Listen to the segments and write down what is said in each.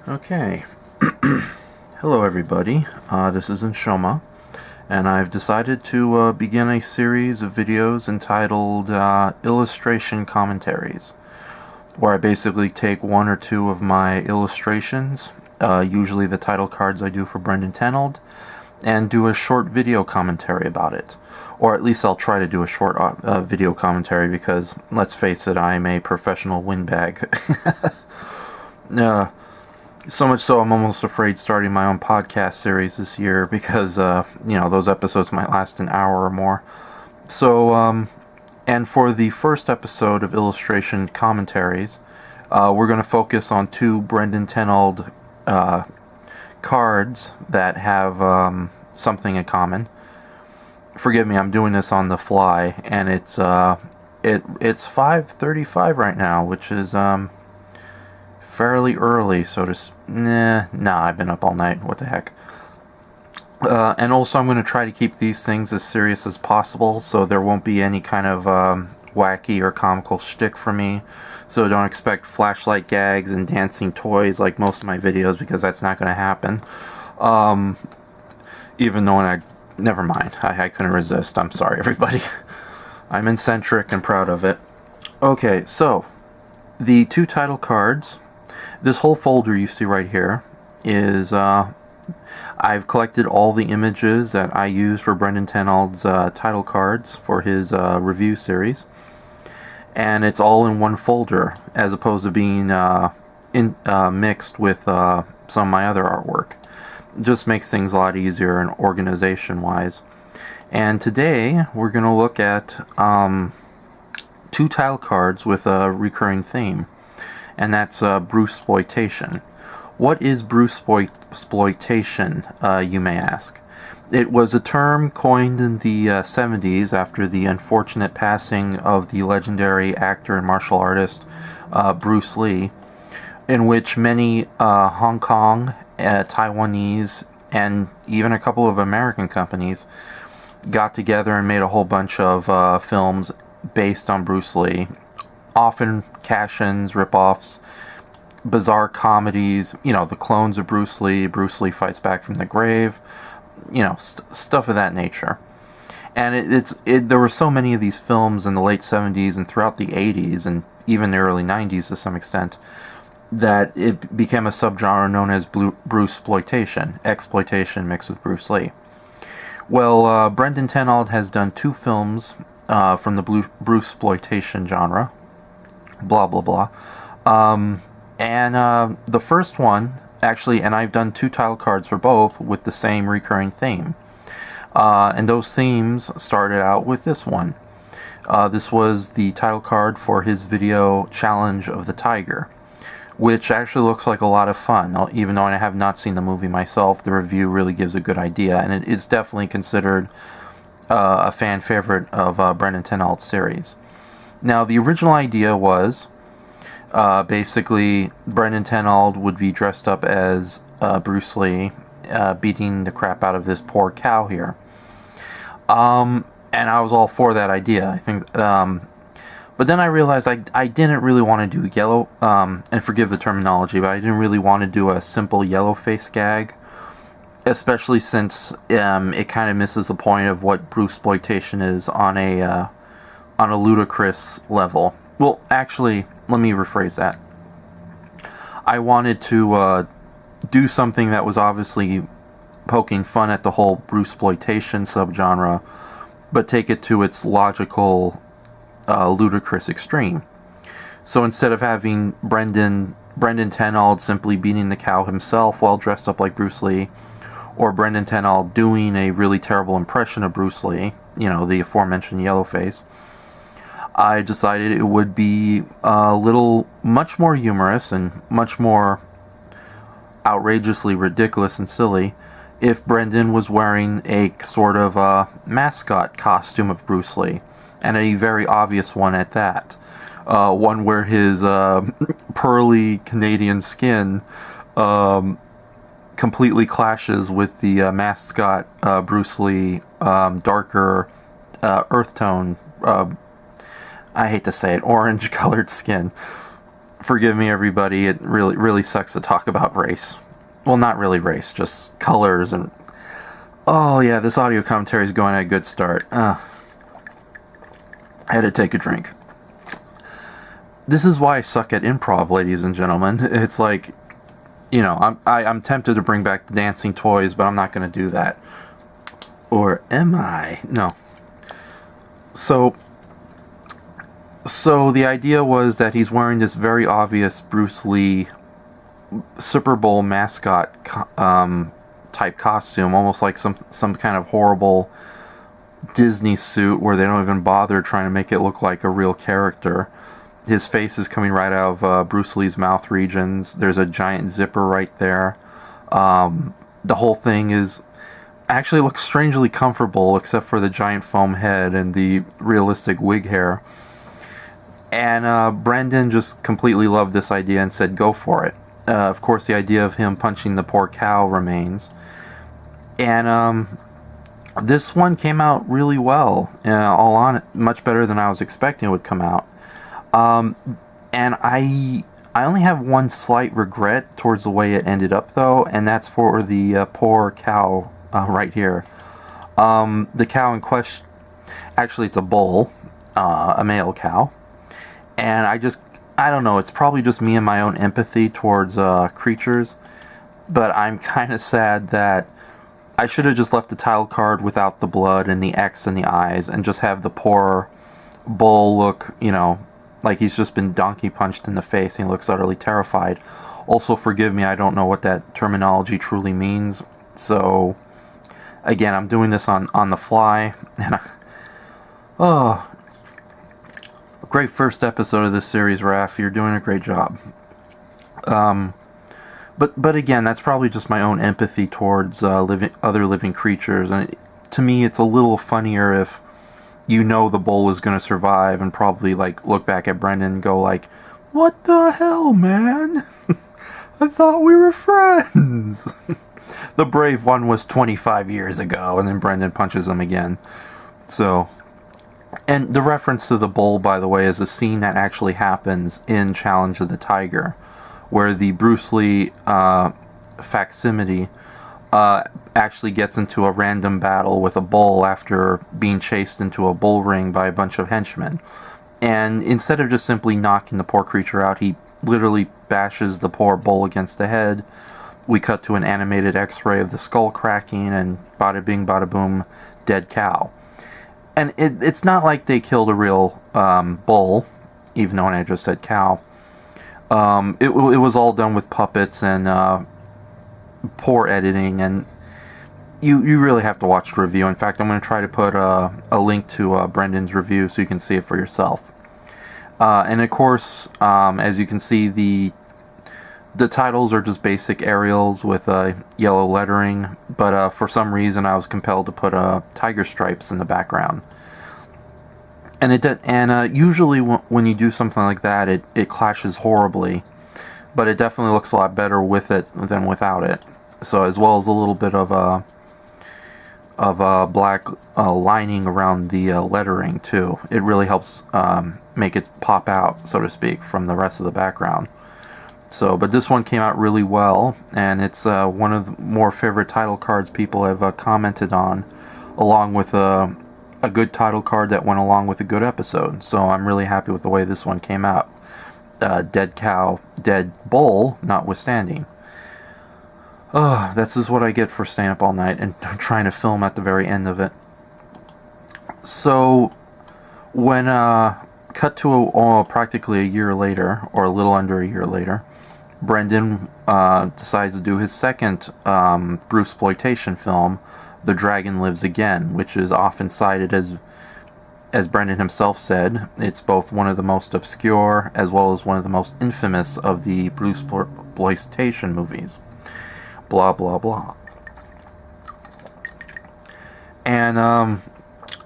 Okay. Hello everybody, this is Enshohma, and I've decided to begin a series of videos entitled Illustration Commentaries, where I basically take one or two of my illustrations, usually the title cards I do for Brendan Tenold, and do a short video commentary about it. Or at least I'll try to do a short video commentary because, let's face it, I'm a professional windbag. So much so I'm almost afraid starting my own podcast series this year because, those episodes might last an hour or more. So, and for the first episode of Illustration Commentaries, we're going to focus on two Brendan Tenold cards that have something in common. Forgive me, I'm doing this on the fly, and it's 5:35 right now, which is fairly early, I've been up all night, what the heck. And also I'm going to try to keep these things as serious as possible, so there won't be any kind of wacky or comical shtick from me. So don't expect flashlight gags and dancing toys like most of my videos, because that's not going to happen. Even though never mind, I couldn't resist. I'm sorry, everybody. I'm eccentric and proud of it. Okay, so the two title cards. This whole folder you see right here is, I've collected all the images that I used for Brendan Tenold's title cards for his review series. And it's all in one folder, as opposed to being mixed with some of my other artwork. It just makes things a lot easier and organization-wise. And today, we're going to look at two title cards with a recurring theme. And that's Bruceploitation. What is Bruceploitation, you may ask? It was a term coined in the 70s after the unfortunate passing of the legendary actor and martial artist Bruce Lee, in which many Hong Kong, Taiwanese, and even a couple of American companies got together and made a whole bunch of films based on Bruce Lee. Often cash-ins, rip-offs, bizarre comedies, the clones of Bruce Lee fights back from the grave, stuff of that nature. And there were so many of these films in the late 70s and throughout the 80s and even the early 90s to some extent that it became a subgenre known as Bruceploitation, exploitation mixed with Bruce Lee. Well, Brendan Tenold has done two films from the Bruceploitation genre. Blah blah blah. And the first one, actually, and I've done two title cards for both with the same recurring theme. And those themes started out with this one. This was the title card for his video Challenge of the Tiger, which actually looks like a lot of fun. Even though I have not seen the movie myself, the review really gives a good idea, and it's definitely considered a fan favorite of Brendan Tenold's series. Now, the original idea was basically Brendan Tenold would be dressed up as Bruce Lee, beating the crap out of this poor cow here. And I was all for that idea, I think. But then I realized I didn't really want to do yellow, and forgive the terminology, but I didn't really want to do a simple yellow face gag, especially since it kind of misses the point of what Bruceploitation is on a ludicrous level. Well, actually, let me rephrase that. I wanted to do something that was obviously poking fun at the whole Bruceploitation subgenre, but take it to its logical, ludicrous extreme. So instead of having Brendan Tenold simply beating the cow himself while dressed up like Bruce Lee, or Brendan Tenold doing a really terrible impression of Bruce Lee, the aforementioned yellow face, I decided it would be much more humorous and much more outrageously ridiculous and silly if Brendan was wearing a sort of mascot costume of Bruce Lee, and a very obvious one at that. One where his pearly Canadian skin completely clashes with the mascot Bruce Lee darker earth tone, I hate to say it, orange colored skin. Forgive me, everybody. It really sucks to talk about race. Well, not really race, just colors and... Oh, yeah, this audio commentary is going at a good start. I had to take a drink. This is why I suck at improv, ladies and gentlemen. It's like, you know, I'm tempted to bring back the dancing toys, but I'm not going to do that. Or am I? No. So the idea was that he's wearing this very obvious Bruce Lee Super Bowl mascot type costume, almost like some kind of horrible Disney suit where they don't even bother trying to make it look like a real character. His face is coming right out of Bruce Lee's mouth regions. There's a giant zipper right there. The whole thing actually looks strangely comfortable, except for the giant foam head and the realistic wig hair. And Brendan just completely loved this idea and said, go for it. Of course, the idea of him punching the poor cow remains. And this one came out really well. All on it, much better than I was expecting it would come out. And I only have one slight regret towards the way it ended up, though, and that's for the poor cow right here. The cow in question, actually it's a bull, a male cow, and I don't know, it's probably just me and my own empathy towards creatures, but I'm kind of sad that I should have just left the title card without the blood and the X in the eyes and just have the poor bull look, you know, like he's just been donkey punched in the face and he looks utterly terrified. Also, forgive me, I don't know what that terminology truly means. So, again, I'm doing this on the fly. Oh, great first episode of this series, Raph. You're doing a great job. But again, that's probably just my own empathy towards other living creatures. And to me, it's a little funnier if you know the bull is going to survive and probably like look back at Brendan and go like, what the hell, man? I thought we were friends. The brave one was 25 years ago, and then Brendan punches him again. So, and the reference to the bull, by the way, is a scene that actually happens in Challenge of the Tiger, where the Bruce Lee facsimile actually gets into a random battle with a bull after being chased into a bull ring by a bunch of henchmen. And instead of just simply knocking the poor creature out, he literally bashes the poor bull against the head. We cut to an animated x-ray of the skull cracking, and bada bing, bada boom, dead cow. And it's not like they killed a real bull, even though I just said cow. It was all done with puppets and poor editing, and you really have to watch the review. In fact, I'm going to try to put a link to Brendan's review so you can see it for yourself. And of course, as you can see, the titles are just basic Arials with yellow lettering, but for some reason I was compelled to put tiger stripes in the background. And usually when you do something like that, it clashes horribly, but it definitely looks a lot better with it than without it. So, as well as a little bit of a black lining around the lettering too. It really helps make it pop out, so to speak, from the rest of the background. So, but this one came out really well, and it's one of the more favorite title cards people have commented on, along with a good title card that went along with a good episode. So I'm really happy with the way this one came out. Dead cow, dead bull, notwithstanding. This is what I get for staying up all night and trying to film at the very end of it. So, when cut to practically a year later, or a little under a year later, Brendan decides to do his second Bruceploitation film, The Dragon Lives Again, which is often cited as Brendan himself said, it's both one of the most obscure as well as one of the most infamous of the Bruceploitation movies. Blah, blah, blah. And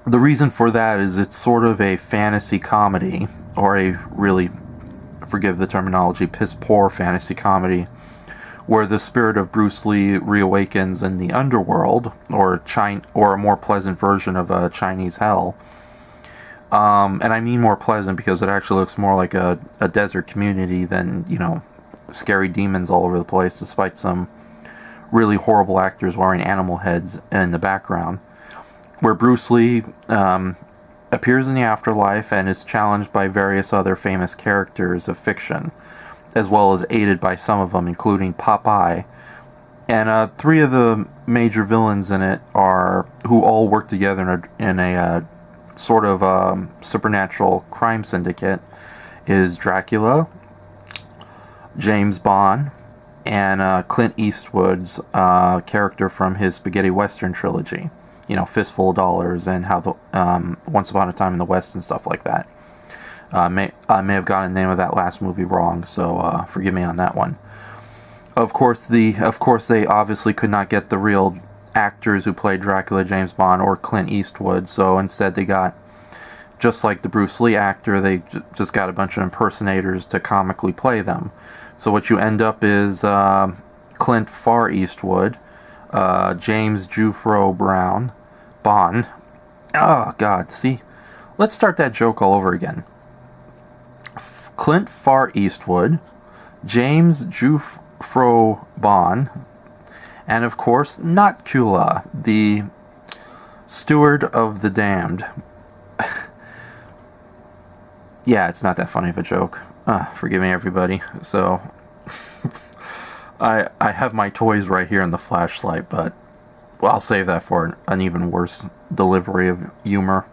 the reason for that is it's sort of a fantasy comedy, or a really, forgive the terminology, piss-poor fantasy comedy, where the spirit of Bruce Lee reawakens in the underworld, or a more pleasant version of a Chinese hell. And I mean more pleasant because it actually looks more like a desert community than, scary demons all over the place, despite some really horrible actors wearing animal heads in the background. Where Bruce Lee appears in the afterlife and is challenged by various other famous characters of fiction, as well as aided by some of them, including Popeye. And 3 of the major villains in it who all work together in a sort of supernatural crime syndicate is Dracula, James Bond, and Clint Eastwood's character from his spaghetti western trilogy. Fistful of Dollars and how the Once Upon a Time in the West and stuff like that. I may have gotten the name of that last movie wrong, so forgive me on that one. Of course, they obviously could not get the real actors who played Dracula, James Bond, or Clint Eastwood, so instead they got, just like the Bruce Lee actor, they just got a bunch of impersonators to comically play them. So what you end up is Clint Far Eastwood, James Jufro Brown, Bond. Oh, God, see? Let's start that joke all over again. Clint Far Eastwood, James Jufro Bond, and of course, not Kula, the steward of the damned. Yeah, it's not that funny of a joke. Forgive me, everybody. So, I have my toys right here in the flashlight, but I'll save that for an even worse delivery of humor.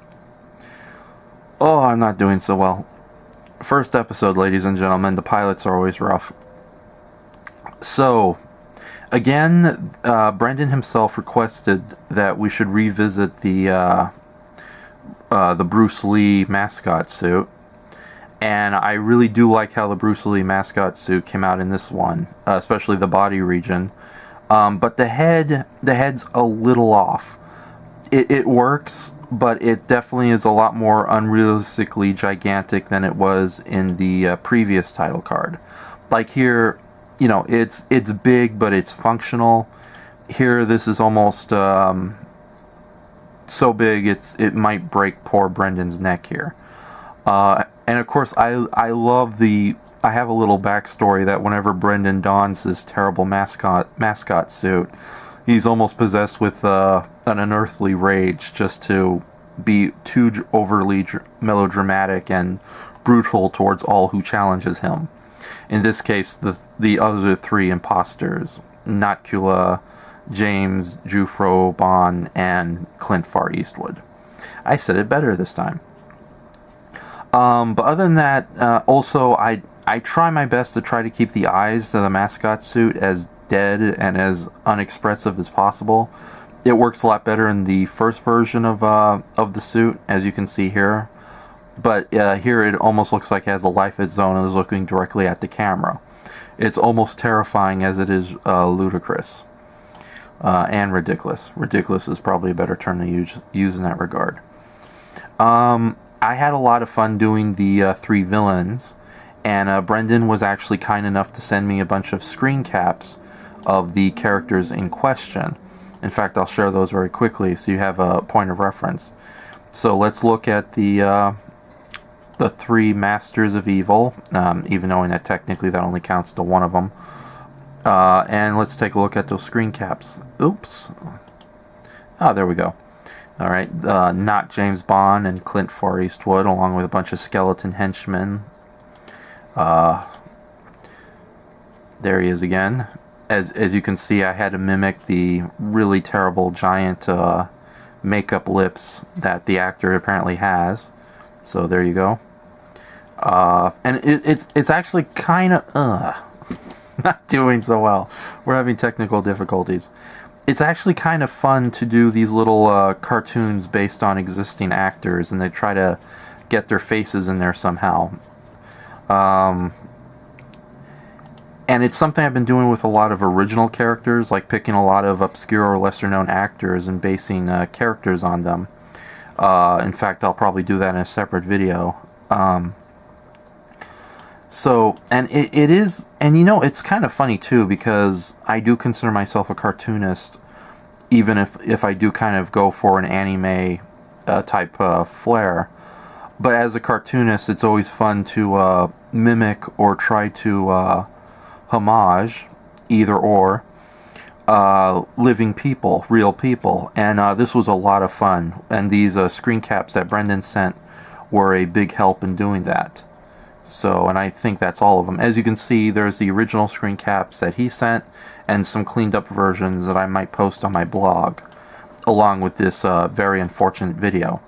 Oh, I'm not doing so well. First episode, ladies and gentlemen. The pilots are always rough. So, again, Brendan himself requested that we should revisit the Bruce Lee mascot suit. And I really do like how the Bruce Lee mascot suit came out in this one, especially the body region. But the head's a little off. It works, but it definitely is a lot more unrealistically gigantic than it was in the previous title card. Like here, it's big, but it's functional. Here, this is almost so big it might break poor Brendan's neck here. And of course, I have a little backstory that whenever Brendan dons this terrible mascot suit, he's almost possessed with an unearthly rage just to be too overly melodramatic and brutal towards all who challenges him. In this case, the other 3 imposters, Notkula, James Jufro Bond, and Clint Far Eastwood. I said it better this time. But other than that, also I try my best to try to keep the eyes of the mascot suit as dead and as unexpressive as possible. It works a lot better in the first version of the suit, as you can see here. But here it almost looks like it has a life of its own and is looking directly at the camera. It's almost terrifying as it is ludicrous. And ridiculous. Ridiculous is probably a better term to use in that regard. I had a lot of fun doing the 3 villains, and Brendan was actually kind enough to send me a bunch of screen caps of the characters in question. In fact, I'll share those very quickly so you have a point of reference. So let's look at the 3 Masters of Evil, even knowing that technically that only counts to one of them. And let's take a look at those screen caps. Oops. Oh, there we go. Alright, not James Bond and Clint Far Eastwood, along with a bunch of skeleton henchmen. There he is again. As you can see, I had to mimic the really terrible giant makeup lips that the actor apparently has. So there you go. And it's actually kind of not doing so well. We're having technical difficulties. It's actually kind of fun to do these little cartoons based on existing actors, and they try to get their faces in there somehow. And it's something I've been doing with a lot of original characters, like picking a lot of obscure or lesser-known actors and basing characters on them. In fact, I'll probably do that in a separate video. So, and it is, and it's kind of funny too, because I do consider myself a cartoonist, even if I do kind of go for an anime type flair. But as a cartoonist, it's always fun to mimic or try to homage, either or, living people, real people. And this was a lot of fun. And these screen caps that Brendan sent were a big help in doing that. So, and I think that's all of them. As you can see, there's the original screen caps that he sent, and some cleaned up versions that I might post on my blog, along with this very unfortunate video.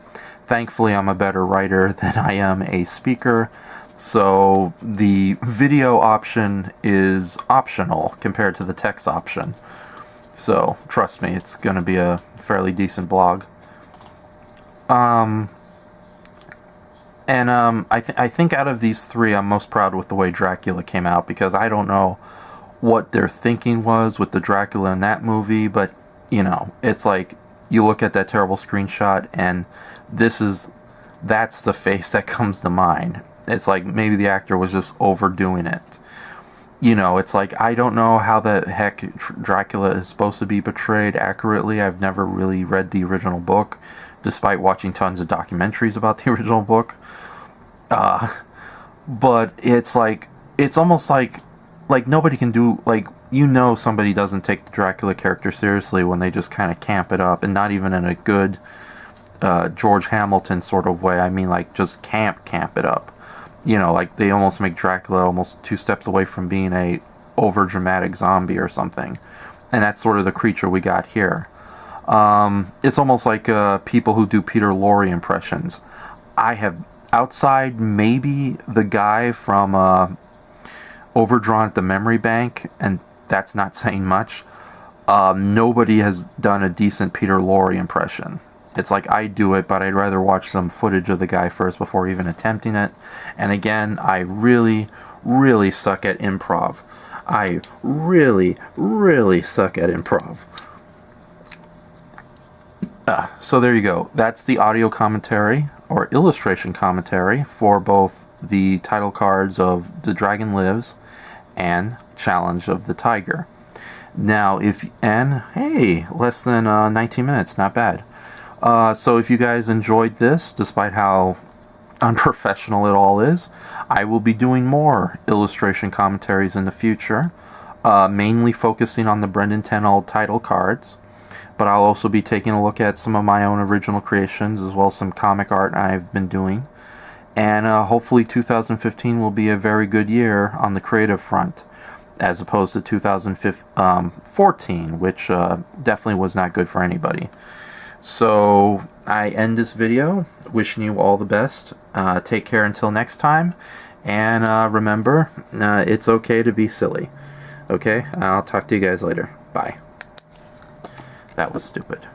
Thankfully, I'm a better writer than I am a speaker, so the video option is optional compared to the text option. So, trust me, it's going to be a fairly decent blog. I think out of these three, I'm most proud with the way Dracula came out, because I don't know what their thinking was with the Dracula in that movie, but, you know, it's like, you look at that terrible screenshot, and that's the face that comes to mind. It's like, maybe the actor was just overdoing it. You know, it's like, I don't know how the heck Dracula is supposed to be portrayed accurately. I've never really read the original book, despite watching tons of documentaries about the original book. But it's like, it's almost like nobody can do, like, you know, somebody doesn't take the Dracula character seriously when they just kind of camp it up, and not even in a good George Hamilton sort of way. I mean, like, just camp it up. You know, like, they almost make Dracula almost 2 steps away from being a over-dramatic zombie or something. And that's sort of the creature we got here. It's almost like people who do Peter Lorre impressions. I have, outside maybe the guy from Overdrawn at the Memory Bank, and that's not saying much, nobody has done a decent Peter Lorre impression. It's like, I do it, but I'd rather watch some footage of the guy first before even attempting it. And again, I really, really suck at improv. I really, really suck at improv. So there you go. That's the audio commentary, or illustration commentary, for both the title cards of The Dragon Lives and Challenge of the Tiger. Now, hey, less than 19 minutes, not bad. So if you guys enjoyed this, despite how unprofessional it all is, I will be doing more illustration commentaries in the future, mainly focusing on the Brendan Tennell title cards, but I'll also be taking a look at some of my own original creations, as well as some comic art I've been doing, and hopefully 2015 will be a very good year on the creative front, as opposed to 2014, which definitely was not good for anybody. So I end this video wishing you all the best. Take care until next time, and remember, it's okay to be silly. Okay, I'll talk to you guys later. Bye. That was stupid.